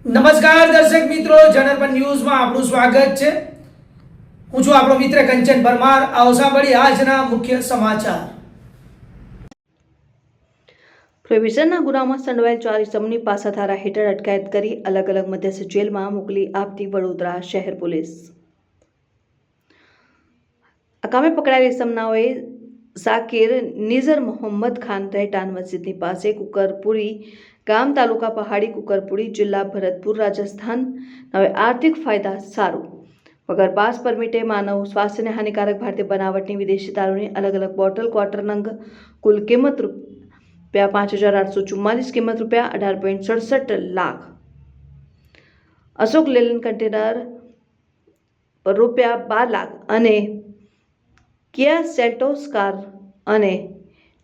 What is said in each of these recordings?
નમસ્કાર દર્શક મિત્રો, જનરપન ન્યૂઝમાં આપનું સ્વાગત છે। હું છું આપણો મિત્ર કંચન પરમાર। આવો સાંભળીએ આજના મુખ્ય સમાચાર। પ્રોહિબિશનના ગુનામાં સંડોવાયેલ 4 ઇસમોની પાસાધારા હેઠળ અટકાયત કરી અલગ અલગ મધ્યસ્થ જેલમાં મોકલી આપતી વડોદરા શહેર પોલીસ। અકામે પકડાયેલ ઇસમનાઓએ ઝાકીર નિઝર મોહમ્મદ ખાન રહેઠાણ મસ્જિદની પાસે કુકરપુરી ગામ તાલુકા પહાડી કુકરપુરી જિલ્લા ભરતપુર રાજસ્થાન હવે આર્થિક ફાયદા સારું વગર પાસ પરમિટે માનવ સ્વાસ્થ્યને હાનિકારક ભારતીય બનાવટની વિદેશી દારૂની અલગ અલગ બોટલ ક્વાર્ટર નંગ કુલ કિંમત ₹5,844 કિંમત ₹18.67 લાખ અશોક લેલન કન્ટેનર ₹12 લાખ અને કિયા સેલ્ટોસ કાર અને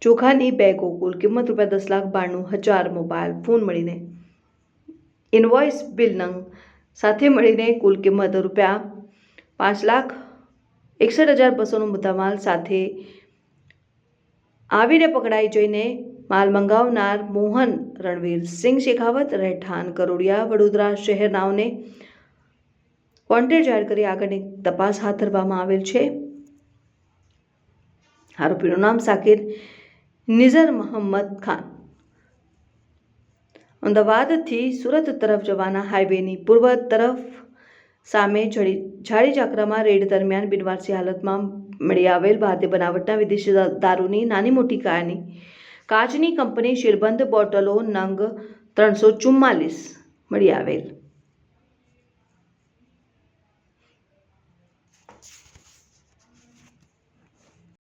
ચોખાની બેગો કુલ કિંમત ₹10,92,000 મોબાઈલ ફોન મળીને ઇનવોઇસ બિલ નંગ સાથે મળીને કુલ કિંમત ₹5,61,200નો મુદ્દામાલ સાથે આવીને પકડાઈ જઈને માલ મંગાવનાર મોહન રણવીર સિંહ શેખાવત રહેઠાણ કરોડિયા વડોદરા શહેર નાઓને વોન્ટેડ જાહેર કરી આગળની તપાસ હાથ ધરવામાં આવેલ છે। આરોપીનું નામ ઝાકીર નિઝર મોહમ્મદ ખાન। અમદાવાદથી સુરત તરફ જવાના હાઈવેની પૂર્વ તરફ સામે ઝાડી ઝાકરામાં રેડ દરમિયાન બિનવારસી હાલતમાં મળી આવેલ ભારતીય બનાવટના વિદેશી દારૂની નાની મોટી કાચની કંપની સીલબંધ બોટલો નંગ 344 મળી આવેલ।